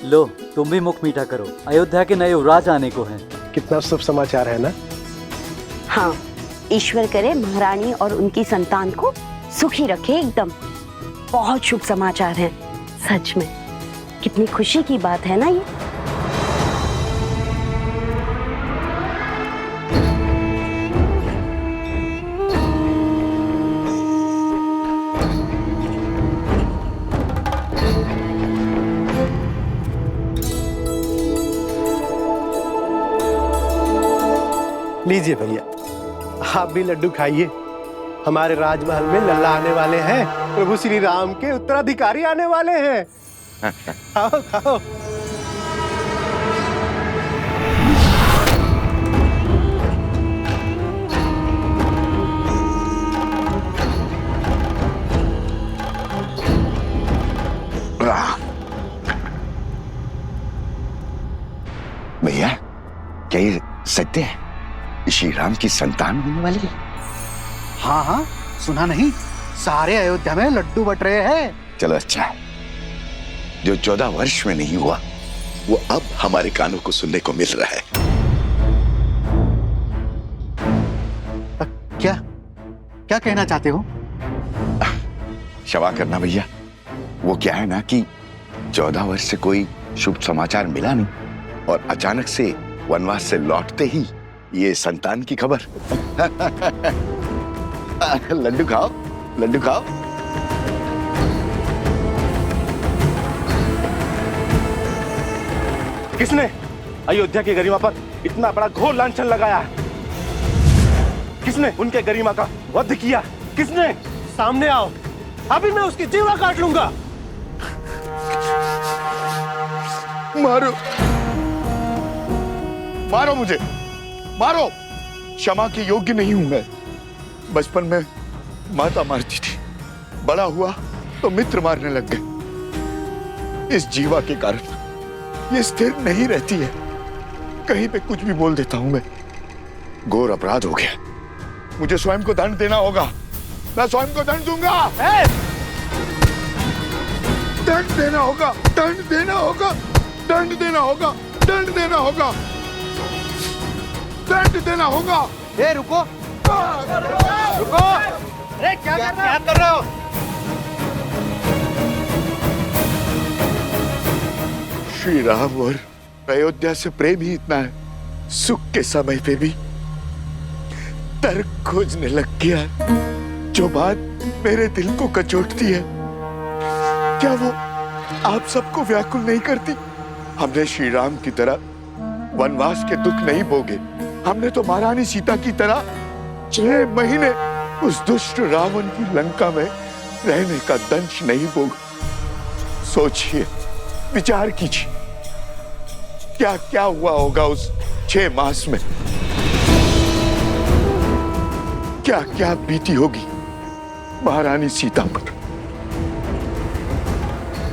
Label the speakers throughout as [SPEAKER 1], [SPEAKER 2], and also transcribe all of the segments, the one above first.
[SPEAKER 1] लो तुम भी मुख मीठा करो, अयोध्या के नए युवराज आने को हैं।
[SPEAKER 2] कितना शुभ समाचार है ना।
[SPEAKER 3] हाँ, ईश्वर करे महारानी और उनकी संतान को सुखी रखे एकदम। बहुत शुभ समाचार है सच में। कितनी खुशी की बात है ना ये।
[SPEAKER 2] लीजिए भैया, आप भी लड्डू खाइए। हमारे राजमहल में लल्ला आने वाले हैं, प्रभु श्री राम के उत्तराधिकारी आने वाले हैं। खाओ खाओ।
[SPEAKER 4] भैया, क्या ये सत्य है? श्री राम की संतान होने वाली है?
[SPEAKER 5] हाँ हाँ, सुना नहीं? सारे अयोध्या में लड्डू बट रहे हैं।
[SPEAKER 4] चलो अच्छा है। जो 14 वर्ष में नहीं हुआ वो अब हमारे कानों को सुनने को मिल रहा है।
[SPEAKER 5] क्या क्या कहना चाहते हो?
[SPEAKER 4] क्षमा करना भैया, वो क्या है ना कि 14 वर्ष से कोई शुभ समाचार मिला नहीं और अचानक से वनवास से लौटते ही ये संतान की खबर। लड्डू खाओ, लड्डू खाओ।
[SPEAKER 6] किसने अयोध्या की गरिमा पर इतना बड़ा घोर लांछन लगाया है? किसने उनके गरिमा का वध किया? किसने?
[SPEAKER 2] सामने आओ, अभी मैं उसकी जीवा काट लूंगा।
[SPEAKER 4] मारो, मारो मुझे, मारो। क्षमा के योग्य नहीं हूं मैं। बचपन में माता मारती थी, बड़ा हुआ तो मित्र मारने लग गए। इस जीवा के कारण ये स्थिर नहीं रहती है, कहीं पे कुछ भी बोल देता हूं मैं। घोर अपराध हो गया, मुझे स्वयं को दंड देना होगा। मैं स्वयं को दंड दूंगा। दंड देना होगा, दंड देना होगा, दंड देना होगा, दंड देना होगा, दंड देना होगा।
[SPEAKER 5] ए रुको, रुको। अरे क्या कर रहे हो?
[SPEAKER 4] श्री राम और अयोध्या से प्रेम ही इतना है, सुख के समय पे भी तर्क खोजने लग गया, जो बात मेरे दिल को कचोटती है। क्या वो आप सबको व्याकुल नहीं करती? हमने श्री राम की तरह वनवास के दुख नहीं भोगे। हमने तो महारानी सीता की तरह 6 महीने उस दुष्ट रावण की लंका में रहने का दंश नहीं भोगा। सोचिए, विचार कीजिए, क्या क्या हुआ होगा उस 6 मास में। क्या क्या बीती होगी महारानी सीता पर।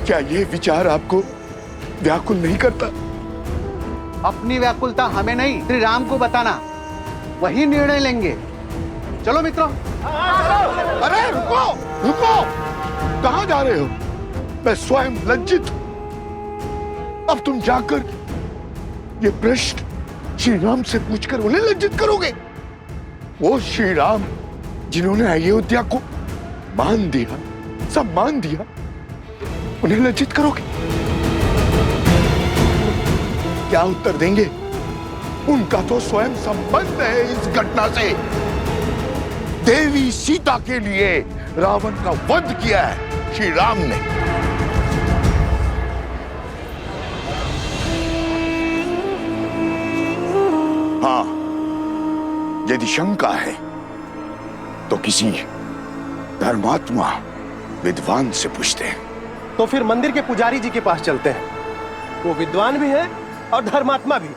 [SPEAKER 4] क्या ये विचार आपको व्याकुल नहीं करता?
[SPEAKER 5] अपनी व्याकुलता हमें नहीं, श्री राम को बताना, वही निर्णय लेंगे। चलो मित्रों।
[SPEAKER 4] अरे रुको, रुको, कहां जा रहे हो? मैं स्वयं लज्जित हूं। अब तुम जाकर ये प्रश्न श्री राम से पूछकर उन्हें लज्जित करोगे? वो श्री राम जिन्होंने अयोध्या को मान दिया, सम्मान दिया, उन्हें लज्जित करोगे? क्या उत्तर देंगे? उनका तो स्वयं संबंध है इस घटना से। देवी सीता के लिए रावण का वध किया है श्री राम ने। हाँ, यदि शंका है तो किसी धर्मात्मा विद्वान से पूछते हैं।
[SPEAKER 2] तो फिर मंदिर के पुजारी जी के पास चलते हैं, वो विद्वान भी है और धर्मात्मा भी।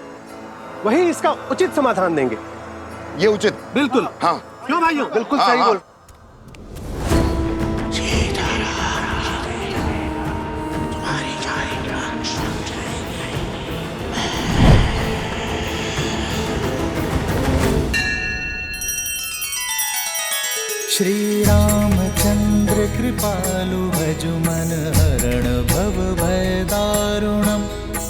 [SPEAKER 2] वही इसका उचित समाधान देंगे।
[SPEAKER 4] ये उचित?
[SPEAKER 2] बिल्कुल।
[SPEAKER 4] हाँ,
[SPEAKER 2] क्यों भाइयों? बिल्कुल
[SPEAKER 4] हाँ,
[SPEAKER 2] सही
[SPEAKER 4] हाँ।
[SPEAKER 2] बोल।
[SPEAKER 7] श्री रामचंद्र कृपालु भजु मन हरण भव भय दारुणम्।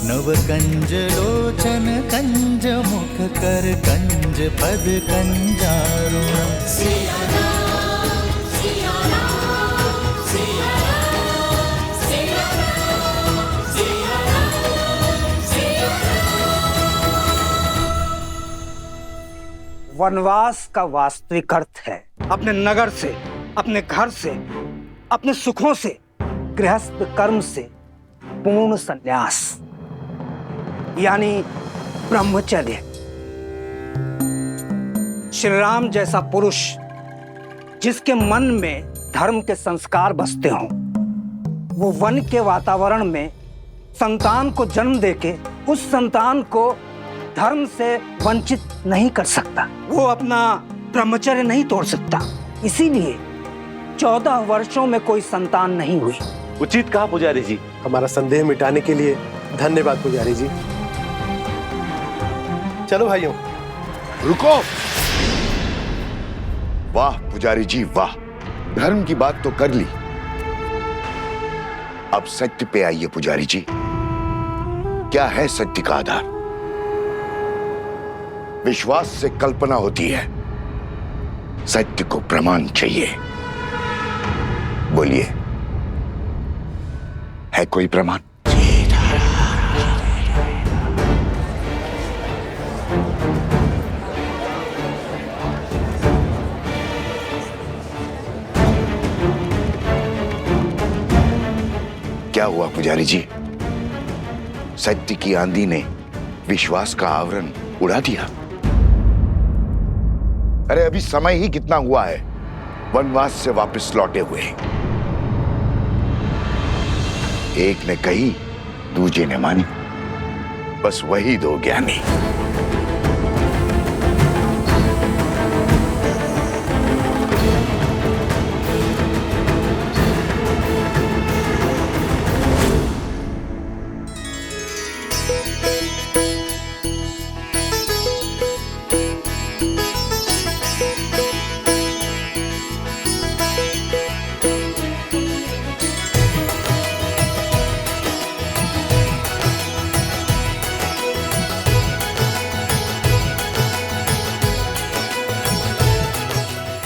[SPEAKER 7] नव कंज लोचन कंज मुख कर कंज पद कंजारुण।
[SPEAKER 8] वनवास का वास्तविक अर्थ है अपने नगर से, अपने घर से, अपने सुखों से, गृहस्थ कर्म से पूर्ण संन्यास, यानी ब्रह्मचर्य। श्री राम जैसा पुरुष जिसके मन में धर्म के संस्कार बसते हों, वो वन के वातावरण में संतान को जन्म देके उस संतान को धर्म से वंचित नहीं कर सकता। वो अपना ब्रह्मचर्य नहीं तोड़ सकता। इसीलिए 14 वर्षों में कोई संतान नहीं हुई।
[SPEAKER 6] उचित कहा पुजारी जी।
[SPEAKER 2] हमारा संदेह मिटाने के लिए धन्यवाद पुजारी जी। चलो भाइयों।
[SPEAKER 4] रुको। वाह पुजारी जी वाह, धर्म की बात तो कर ली, अब सत्य पे आइए पुजारी जी। क्या है सत्य का आधार? विश्वास से कल्पना होती है, सत्य को प्रमाण चाहिए। बोलिए, है कोई प्रमाण? क्या हुआ पुजारी जी? सत्य की आंधी ने विश्वास का आवरण उड़ा दिया। अरे अभी समय ही कितना हुआ है वनवास से वापस लौटे हुए। एक ने कही, दूजे ने मानी, बस वही दो ज्ञानी।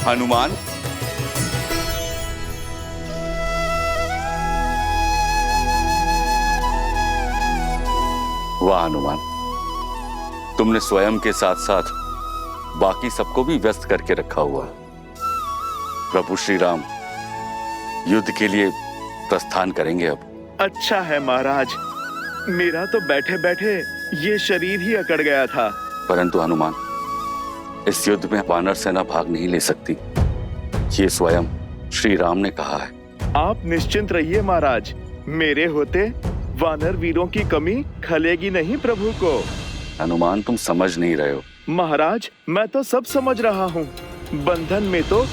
[SPEAKER 9] हनुमान, वाह हनुमान, तुमने स्वयं के साथ साथ बाकी सबको भी व्यस्त करके रखा हुआ। प्रभु श्री राम युद्ध के लिए प्रस्थान करेंगे अब।
[SPEAKER 10] अच्छा है महाराज, मेरा तो बैठे बैठे ये शरीर ही अकड़ गया था।
[SPEAKER 9] परंतु हनुमान, इस युद्ध में वानर सेना भाग नहीं ले सकती, ये स्वयं श्री राम ने कहा है।
[SPEAKER 10] आप निश्चिंत रहिए महाराज, मेरे होते वानर वीरों की कमी खलेगी नहीं प्रभु को।
[SPEAKER 9] हनुमान, तुम समझ नहीं रहे हो।
[SPEAKER 10] महाराज, मैं तो सब समझ रहा हूँ। बंधन में तो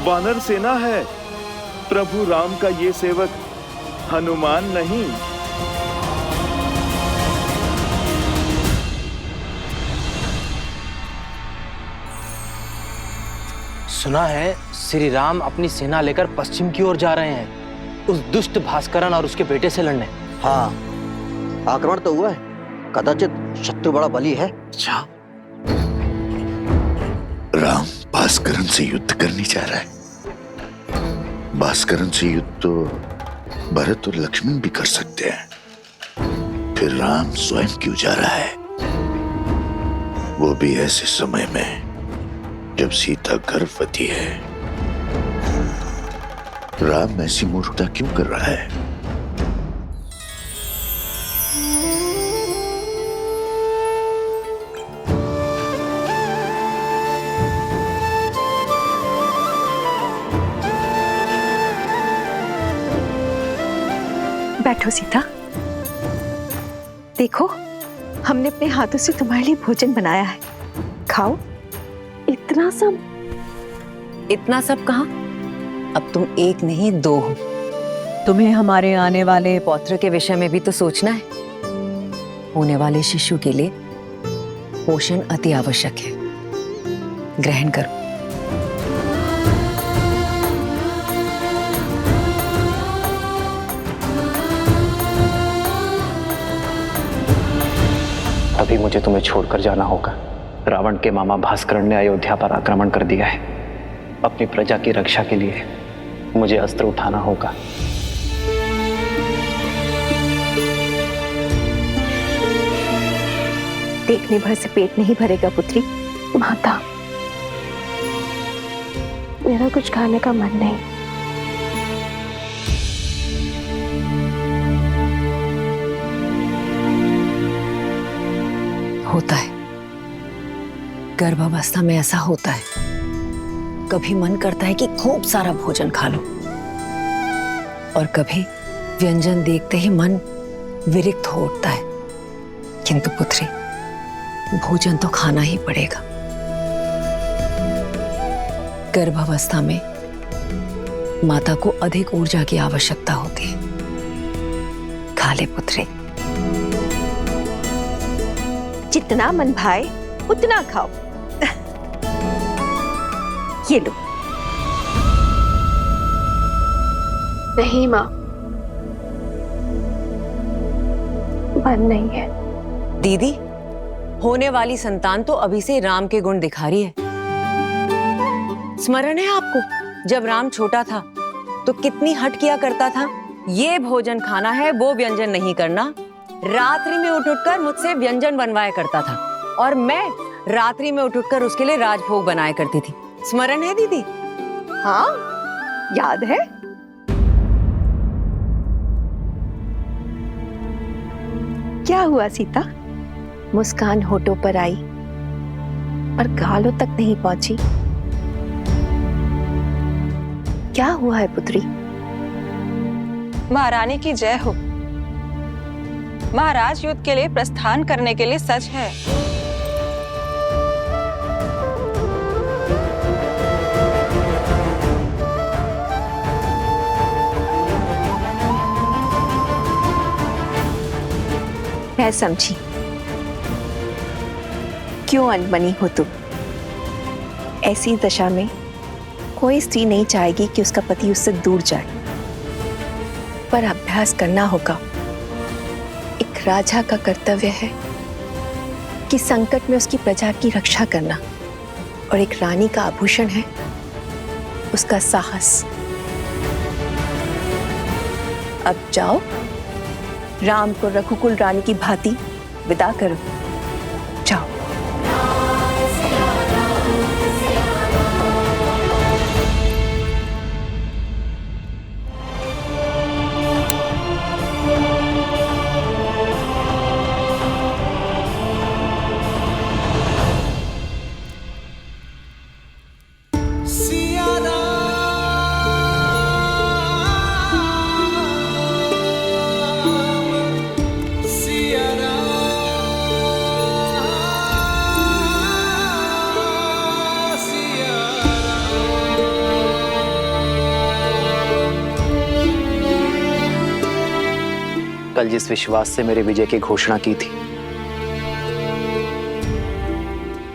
[SPEAKER 10] वानर सेना है, प्रभु राम का ये सेवक हनुमान नहीं।
[SPEAKER 11] सुना है श्री राम अपनी सेना लेकर पश्चिम की ओर जा रहे हैं, उस दुष्ट भास्करन और उसके बेटे से लड़ने।
[SPEAKER 12] हाँ, आक्रमण तो हुआ है, कदाचित शत्रु बड़ा बली है।
[SPEAKER 11] अच्छा,
[SPEAKER 4] राम भास्करन से युद्ध करने जा रहा है। भास्करन से युद्ध तो भरत और लक्ष्मण भी कर सकते हैं, फिर राम स्वयं क्यों जा रहा है? वो भी ऐसे समय में जब सीता गर्भवती है। राम ऐसी मूर्खता क्यों कर रहा है?
[SPEAKER 13] बैठो सीता, देखो हमने अपने हाथों से तुम्हारे लिए भोजन बनाया है, खाओ।
[SPEAKER 3] इतना सब?
[SPEAKER 13] इतना सब कहाँ,
[SPEAKER 14] अब तुम एक नहीं दो हो।
[SPEAKER 13] तुम्हें हमारे आने वाले पौत्र के विषय में भी तो सोचना है।
[SPEAKER 14] होने वाले शिशु के लिए पोषण अति आवश्यक है, ग्रहण करो।
[SPEAKER 11] मुझे तुम्हें छोड़कर जाना होगा। रावण के मामा भास्करण ने अयोध्या पर आक्रमण कर दिया है। अपनी प्रजा की रक्षा के लिए मुझे अस्त्र उठाना होगा।
[SPEAKER 13] देखने भर से पेट नहीं भरेगा पुत्री।
[SPEAKER 15] माता, मेरा कुछ खाने का मन नहीं।
[SPEAKER 14] होता है, गर्भावस्था में ऐसा होता है। कभी मन करता है कि खूब सारा भोजन खा लो, और कभी व्यंजन देखते ही मन विरक्त हो उठता है। किंतु पुत्री, भोजन तो खाना ही पड़ेगा। गर्भावस्था में माता को अधिक ऊर्जा की आवश्यकता होती है। खा ले पुत्री।
[SPEAKER 13] जितना मन भाए उतना खाओ। ये लो।
[SPEAKER 15] नहीं माँ, मन नहीं है।
[SPEAKER 14] दीदी, होने वाली संतान तो अभी से राम के गुण दिखा रही है। स्मरण है आपको, जब राम छोटा था तो कितनी हट किया करता था। ये भोजन खाना है, वो व्यंजन नहीं करना। रात्रि में उठ कर मुझसे व्यंजन बनवाया करता था, और मैं रात्रि में उठ कर उसके लिए राजभोग बनाया करती थी। स्मरण है दीदी?
[SPEAKER 13] हाँ, याद है। क्या हुआ सीता? मुस्कान होठों पर आई पर गालों तक नहीं पहुंची। क्या हुआ है पुत्री?
[SPEAKER 16] महारानी की जय हो। महाराज युद्ध के लिए प्रस्थान करने के लिए सच है।
[SPEAKER 13] मैं समझी क्यों अनबनी हो तुम। ऐसी दशा में कोई स्त्री नहीं चाहेगी कि उसका पति उससे दूर जाए, पर अभ्यास करना होगा। एक राजा का कर्तव्य है कि संकट में उसकी प्रजा की रक्षा करना, और एक रानी का आभूषण है उसका साहस। अब जाओ, राम को रघुकुल रानी की भांति विदा करो। जाओ।
[SPEAKER 11] कल जिस विश्वास से मेरे विजय की घोषणा की थी,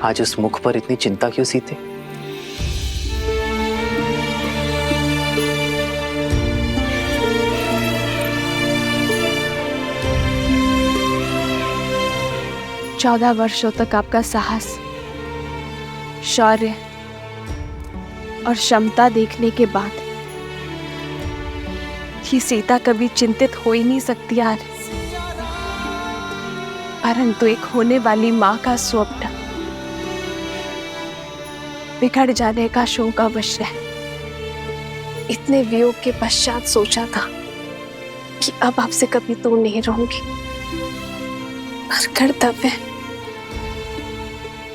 [SPEAKER 11] आज उस मुख पर इतनी चिंता क्यों सीते?
[SPEAKER 15] चौदह वर्षों तक आपका साहस, शौर्य और क्षमता देखने के बाद ही सीता कभी चिंतित हो ही नहीं सकती यार। परंतु एक होने वाली माँ का स्वप्न बिगड़ जाने का शोक अवश्य है। इतने वियोग के पश्चात सोचा था कि अब आपसे कभी दूर नहीं रहूंगी, पर कर्तव्य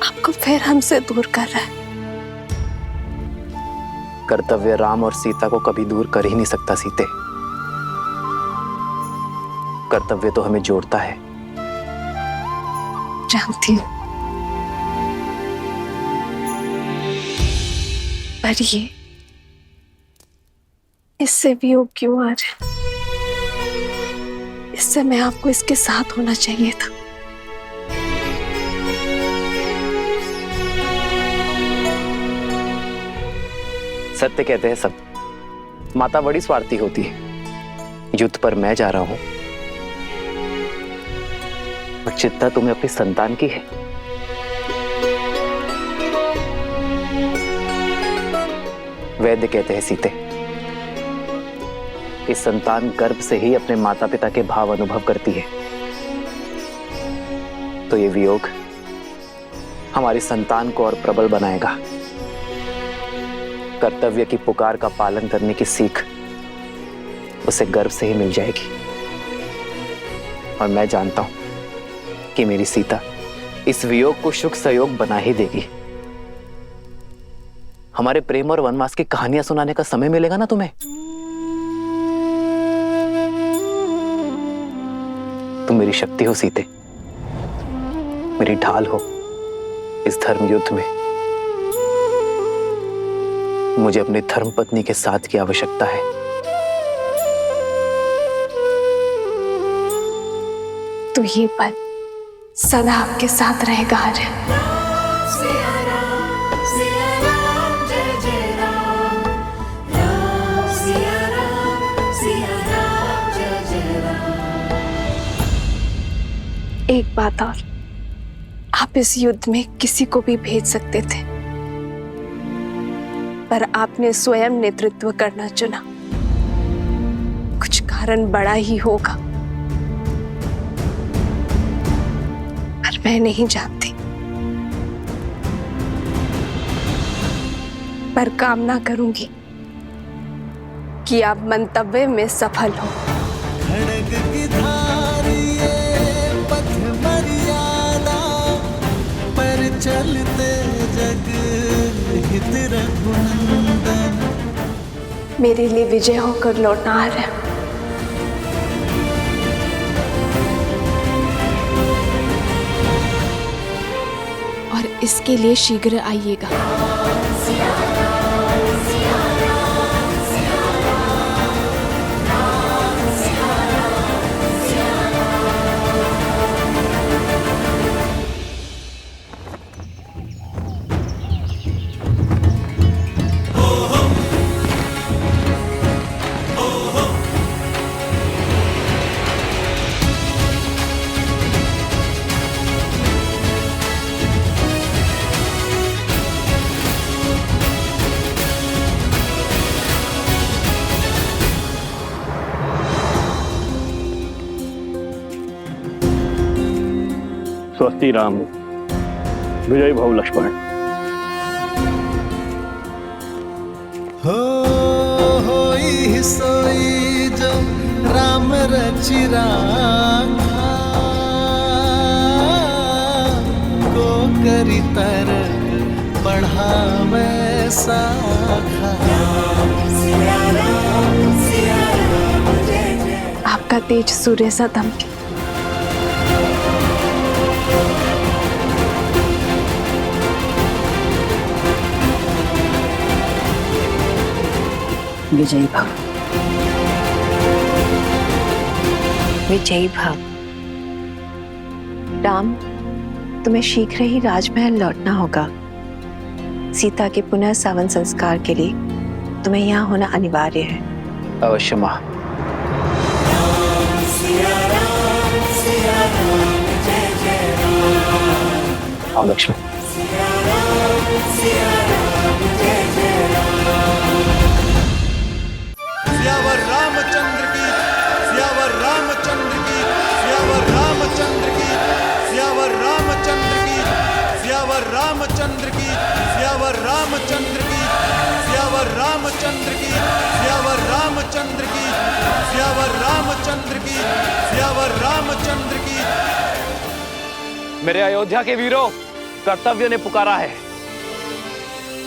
[SPEAKER 15] आपको फिर हमसे दूर कर रहा है।
[SPEAKER 11] कर्तव्य राम और सीता को कभी दूर कर ही नहीं सकता सीते। कर्तव्य तो हमें जोड़ता है।
[SPEAKER 15] जानती हूँ, पर ये इससे वियोग क्यों आ रहा है? इस समय आपको इसके साथ होना चाहिए था।
[SPEAKER 11] सत्य कहते हैं सब। माता बड़ी स्वार्थी होती है। युद्ध पर मैं जा रहा हूं, और चिंता तुम्हें अपनी संतान की है। वैद्य कहते हैं सीते, कि संतान गर्भ से ही अपने माता पिता के भाव अनुभव करती है। तो ये वियोग हमारी संतान को और प्रबल बनाएगा। कर्तव्य की पुकार का पालन करने की सीख उसे गर्भ से ही मिल जाएगी। और मैं जानता हूं कि मेरी सीता इस वियोग को सुख सहयोग बना ही देगी। हमारे प्रेम और वनवास की कहानियां सुनाने का समय मिलेगा ना तुम्हें? तुम मेरी शक्ति हो सीते, मेरी ढाल हो इस धर्म युद्ध में। मुझे अपनी धर्म पत्नी के साथ की आवश्यकता है।
[SPEAKER 15] तो ये पल सदा आपके साथ रहेगा आर्य। एक बात और, आप इस युद्ध में किसी को भी भेज सकते थे, पर आपने स्वयं नेतृत्व करना चुना। कुछ कारण बड़ा ही होगा, पर मैं नहीं जानती। पर कामना करूंगी कि आप मंतव्य में सफल हो।
[SPEAKER 7] खड़ग की धारी ये पथ मर्यादा, पर चलते जग हित रघुनंदन।
[SPEAKER 15] मेरे लिए विजय होकर लौटना आ रहा है। और इसके लिए शीघ्र आइएगा।
[SPEAKER 17] स्वस्ति राम, विजय भव लक्ष्मण।
[SPEAKER 7] होई सोई जो राम रचि राखा, को करी तर बढ़ावे साखा।
[SPEAKER 15] आपका तेज सूर्य सा दमके।
[SPEAKER 3] विजयी भव।
[SPEAKER 13] विजयी भव। राम, तुम्हें शीघ्र ही राजमहल लौटना होगा। सीता के पुनः सावन संस्कार के लिए तुम्हें यहाँ होना अनिवार्य है।
[SPEAKER 11] अवश्य मां। आओ लक्ष्मण।
[SPEAKER 7] सियावर रामचंद्र की, सियावर रामचंद्र की, सियावर रामचंद्र की, सियावर रामचंद्र की, सियावर रामचंद्र की, सियावर रामचंद्र की, सियावर रामचंद्र की, सियावर रामचंद्र की, सियावर रामचंद्र की, सियावर रामचंद्र की।
[SPEAKER 11] मेरे अयोध्या के वीरों, कर्तव्य ने पुकारा है।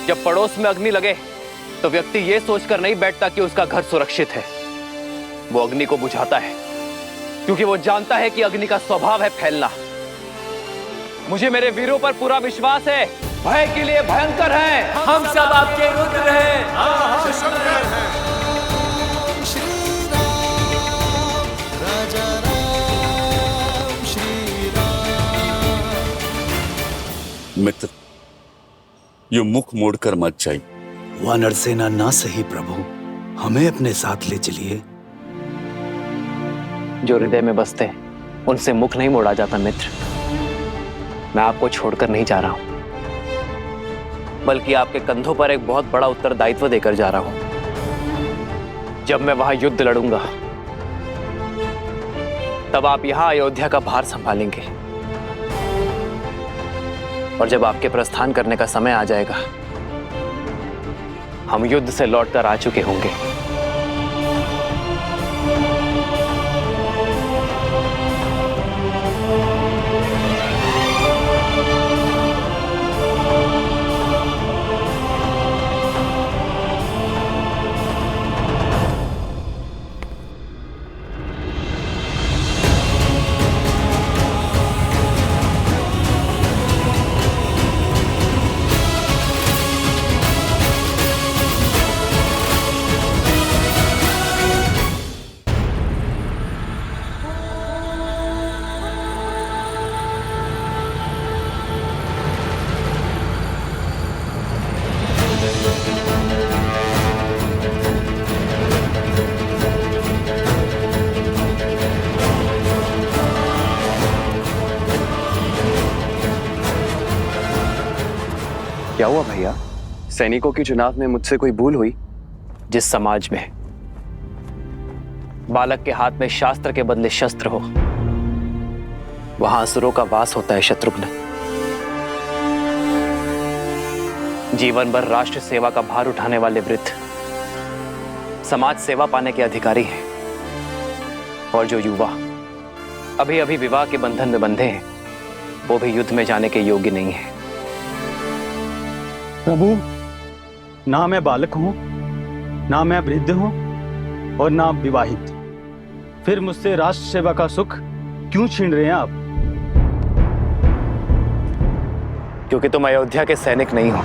[SPEAKER 11] जब पड़ोस में अग्नि लगे तो व्यक्ति यह सोचकर नहीं बैठता कि उसका घर सुरक्षित है। वो अग्नि को बुझाता है, क्योंकि वो जानता है कि अग्नि का स्वभाव है फैलना। मुझे मेरे वीरों पर पूरा विश्वास है। भय के लिए भयंकर है, हम सब आपके रुद्र हैं।
[SPEAKER 9] मित्र, ये मुख मोड़कर मत जाइए।
[SPEAKER 18] वानर सेना ना सही प्रभु, हमें अपने साथ ले चलिए।
[SPEAKER 11] जो हृदय में बसते हैं उनसे मुख नहीं मोड़ा जाता मित्र। मैं आपको छोड़कर नहीं जा रहा हूं, बल्कि आपके कंधों पर एक बहुत बड़ा उत्तरदायित्व देकर जा रहा हूं। जब मैं वहां युद्ध लड़ूंगा, तब आप यहां अयोध्या का भार संभालेंगे, और जब आपके प्रस्थान करने का समय आ जाएगा, हम युद्ध से लौटकर आ चुके होंगे। क्या हुआ भैया? सैनिकों के चुनाव में मुझसे कोई भूल हुई? जिस समाज में बालक के हाथ में शास्त्र के बदले शस्त्र हो, वहां असुरों का वास होता है शत्रुघ्न। जीवन भर राष्ट्र सेवा का भार उठाने वाले वृद्ध समाज सेवा पाने के अधिकारी हैं, और जो युवा अभी अभी विवाह के बंधन में बंधे हैं, वो भी युद्ध में जाने के योग्य नहीं है।
[SPEAKER 17] प्रभु, ना मैं बालक हूं, ना मैं वृद्ध हूं, और ना विवाहित। फिर मुझसे राष्ट्र सेवा का सुख क्यों छीन रहे हैं आप?
[SPEAKER 11] क्योंकि तुम अयोध्या के सैनिक नहीं हो।